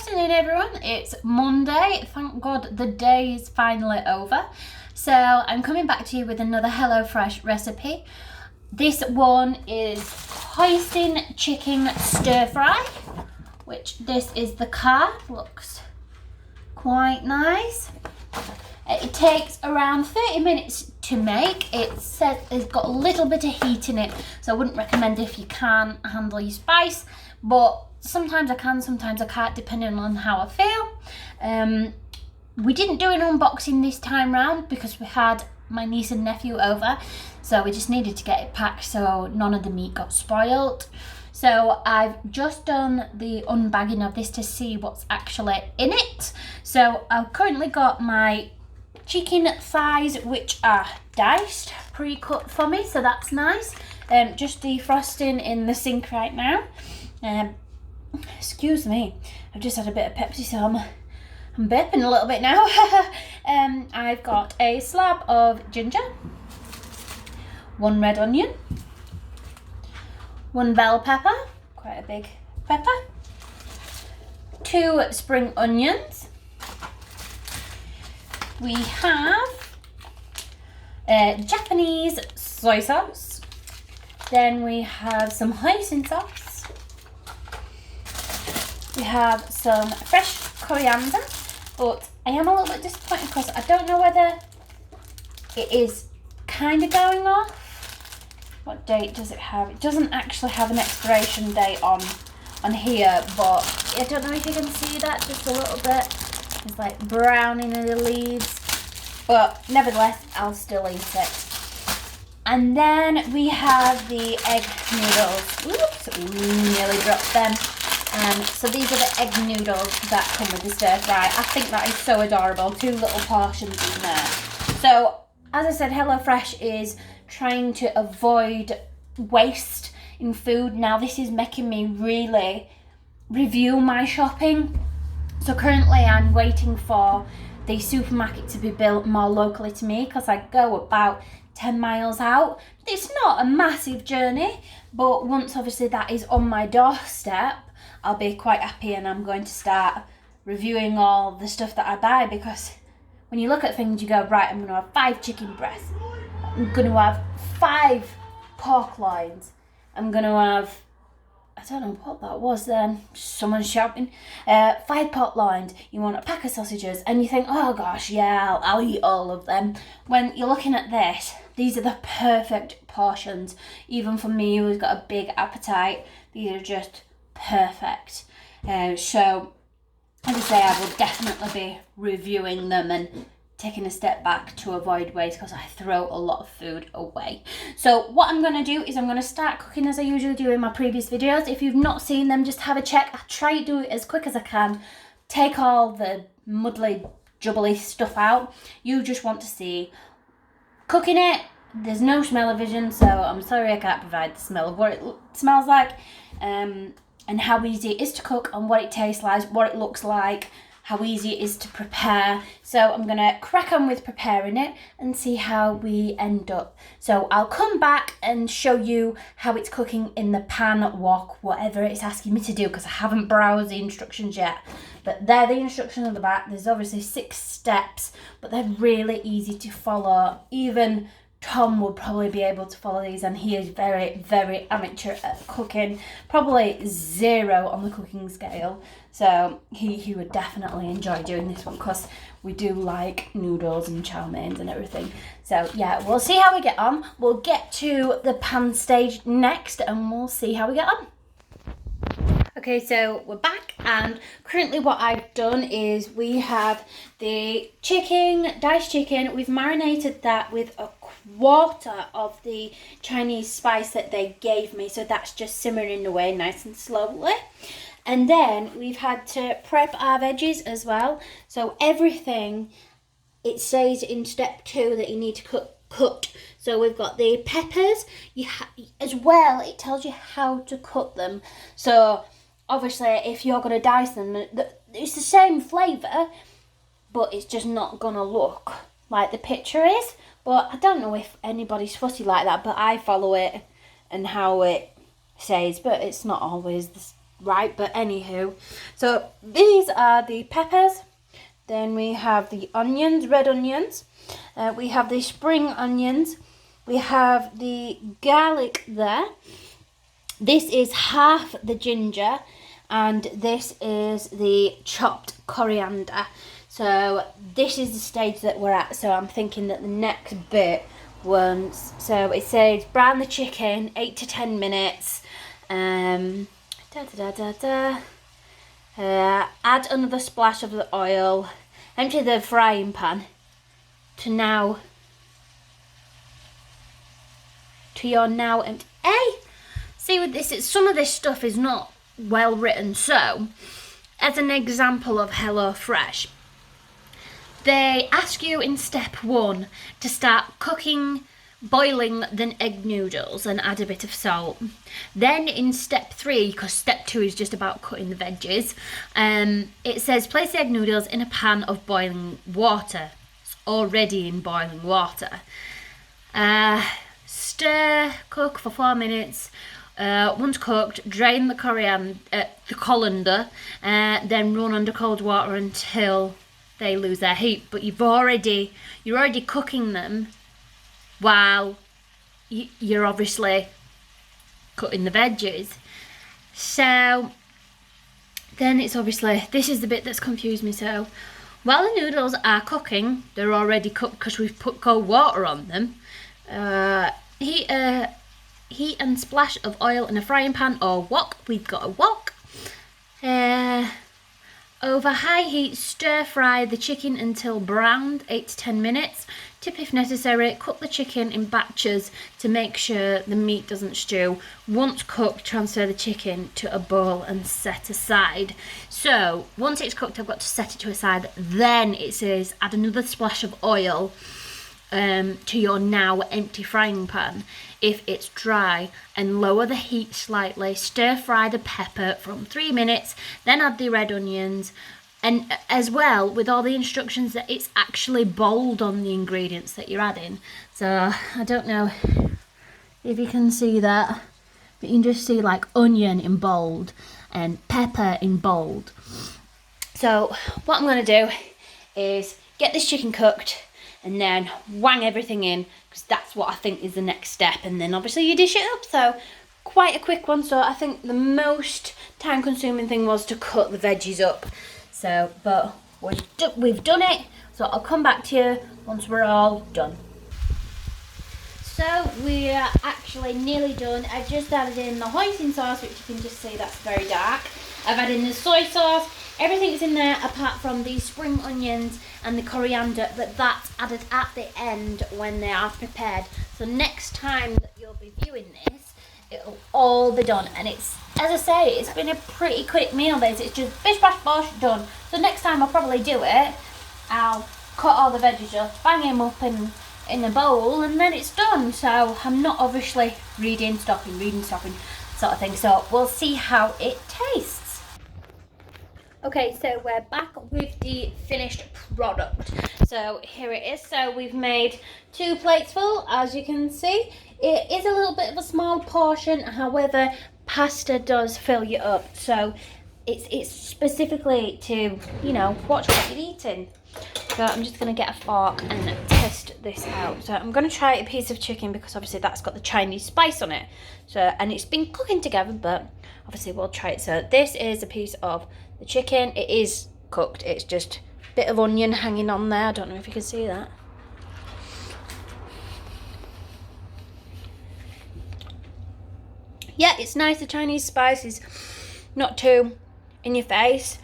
afternoon everyone, it's Monday. Thank God the day is finally over. So I'm coming back to you with another HelloFresh recipe. This one is Hosin chicken stir fry, which this is the card, looks quite nice. It takes around 30 minutes to make. It says it's got a little bit of heat in it, so I wouldn't recommend if you can't handle your spice, but sometimes I can, sometimes I can't, depending on how I feel. We didn't do an unboxing this time round because we had my niece and nephew over, so we just needed to get it packed so none of the meat got spoiled. So I've just done the unbagging of this to see what's actually in it. So I've currently got my chicken thighs, which are diced, pre-cut for me, so that's nice. Just defrosting in the sink right now. Excuse me, I've just had a bit of Pepsi, so I'm burping a little bit now. I've got a slab of ginger, 1 red onion, 1 bell pepper, quite a big pepper, 2 spring onions. We have Japanese soy sauce. Then we have some hoisin sauce. We have some fresh coriander, but I am a little bit disappointed because I don't know whether it is kind of going off. What date does it have? It doesn't actually have an expiration date on here, but I don't know if you can see that just a little bit. It's like browning in the leaves, but nevertheless, I'll still eat it. And then we have the egg noodles. Oops, nearly dropped them. So these are the egg noodles that come with the stir fry. I think that is so adorable. 2 little portions in there. So, as I said, HelloFresh is trying to avoid waste in food. Now, this is making me really review my shopping. So currently I'm waiting for the supermarket to be built more locally to me because I go about 10 miles out. It's not a massive journey, but once obviously that is on my doorstep, I'll be quite happy, and I'm going to start reviewing all the stuff that I buy, because when you look at things you go, right, I'm going to have 5 chicken breasts, I'm going to have 5 pork loins, I'm going to have, I don't know what that was then, someone shouting, 5 pork loins, you want a pack of sausages, and you think, oh gosh, yeah, I'll eat all of them. When you're looking at this, these are the perfect portions. Even for me who's got a big appetite, these are just perfect. So, as I say, I will definitely be reviewing them and taking a step back to avoid waste, because I throw a lot of food away. So what I'm going to do is I'm going to start cooking as I usually do in my previous videos. If you've not seen them, just have a check. I try to do it as quick as I can. Take all the muddly, jubbly stuff out. You just want to see cooking it. There's no smell-o-vision, so I'm sorry I can't provide the smell of what it smells like, and how easy it is to cook, and what it tastes like, what it looks like, how easy it is to prepare. So I'm going to crack on with preparing it and see how we end up. So I'll come back and show you how it's cooking in the pan, wok, whatever it's asking me to do, because I haven't browsed the instructions yet. But they're the instructions on the back. There's obviously 6 steps, but they're really easy to follow. Even Tom would probably be able to follow these, and he is very, very amateur at cooking. Probably 0 on the cooking scale. So he would definitely enjoy doing this one, because we do like noodles and chow meins and everything. So yeah, we'll see how we get on. We'll get to the pan stage next and we'll see how we get on. Okay, so we're back, and currently what I've done is we have the chicken, diced chicken. We've marinated that with a quarter of the Chinese spice that they gave me, so that's just simmering away nice and slowly. And then we've had to prep our veggies as well. So everything, it says in step 2 that you need to cut. So we've got the peppers, as well, it tells you how to cut them. So obviously if you're going to dice them, it's the same flavour, but it's just not going to look like the picture is. But I don't know if anybody's fussy like that, but I follow it and how it says, but it's not always right, but anywho. So these are the peppers. Then we have the onions, red onions. We have the spring onions. We have the garlic there. This is half the ginger, and this is the chopped coriander. So this is the stage that we're at. So I'm thinking that the next bit so it says brown the chicken 8 to 10 minutes. Add another splash of the oil. Empty the frying pan to your now empty. See with this, some of this stuff is not well written. So, as an example of HelloFresh, they ask you in step 1 to start boiling the egg noodles and add a bit of salt. Then in step 3, because step 2 is just about cutting the veggies, it says place the egg noodles in a pan of boiling water. It's already in boiling water. Stir, cook for 4 minutes. Once cooked, drain the colander, then run under cold water until they lose their heat. But you're already cooking them while you're obviously cutting the veggies. So then it's obviously, this is the bit that's confused me. So while the noodles are cooking, they're already cooked because we've put cold water on them. Heat and splash of oil in a frying pan or wok. We've got a wok. Over high heat, stir fry the chicken until browned, 8 to 10 minutes. Tip if necessary, cook the chicken in batches to make sure the meat doesn't stew. Once cooked, transfer the chicken to a bowl and set aside. So once it's cooked, I've got to set it to a side. Then it says add another splash of oil to your now empty frying pan if it's dry, and lower the heat slightly. Stir fry the pepper from 3 minutes, then add the red onions. And as well, with all the instructions, that it's actually bold on the ingredients that you're adding. So I don't know if you can see that, but you can just see like onion in bold and pepper in bold. So what I'm going to do is get this chicken cooked and then wang everything in, because that's what I think is the next step. And then obviously you dish it up. So quite a quick one. So I think the most time consuming thing was to cut the veggies up. So, but we've done it. So I'll come back to you once we're all done. So we are actually nearly done. I've just added in the hoisin sauce, which you can just see that's very dark. I've added in the soy sauce. Everything's in there apart from the spring onions and the coriander, but that's added at the end when they are prepared. So next time that you'll be viewing this, it'll all be done. And it's, as I say, it's been a pretty quick meal this. It's just bish bash bosh, done. So next time I'll probably do it. I'll cut all the veggies up, bang them up in a bowl, and then it's done. So I'm not obviously reading, stopping sort of thing. So we'll see how it tastes. Okay, so we're back with the finished product. So here it is. So we've made 2 plates full, as you can see. It is a little bit of a small portion, however, pasta does fill you up. So it's specifically to, watch what you're eating. So I'm just going to get a fork and test this out. So I'm going to try a piece of chicken because obviously that's got the Chinese spice on it. So, and it's been cooking together, but obviously we'll try it. So this is a piece of the chicken. It is cooked. It's just a bit of onion hanging on there. I don't know if you can see that. Yeah, it's nice. The Chinese spice is not too in your face.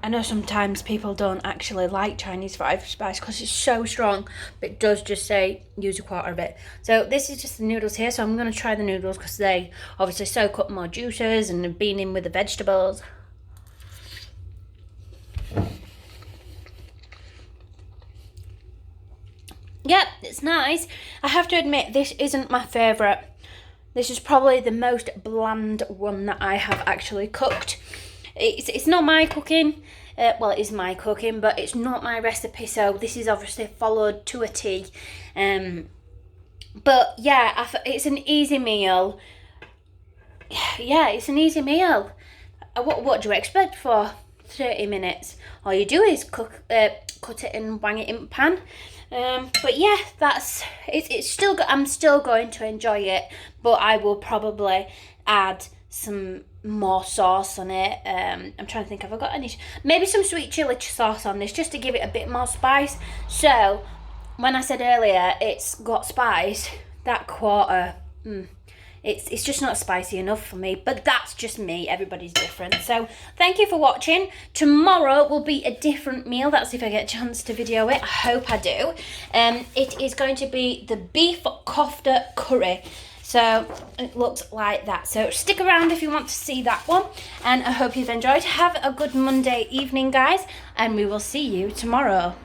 I know sometimes people don't actually like Chinese fried spice because it's so strong, but it does just say use a quarter of it. So this is just the noodles here, so I'm going to try the noodles because they obviously soak up more juices and have been in with the vegetables. Yep, it's nice. I have to admit, this isn't my favourite. This is probably the most bland one that I have actually cooked. It's not my cooking. Well, it is my cooking, but it's not my recipe, so this is obviously followed to a T. But yeah, it's an easy meal. yeah, it's an easy meal. What do you expect for 30 minutes? All you do is cut it and bang it in the pan. But yeah, it's still good. I'm still going to enjoy it, but I will probably add some more sauce on it. I'm trying to think, have I got any? Maybe some sweet chili sauce on this just to give it a bit more spice. So when I said earlier it's got spice, that quarter, it's just not spicy enough for me, but that's just me. Everybody's different. So thank you for watching. Tomorrow will be a different meal. That's if I get a chance to video it. I hope I do. It is going to be the beef kofta curry. So it looks like that. So stick around if you want to see that one. And I hope you've enjoyed. Have a good Monday evening, guys. And we will see you tomorrow.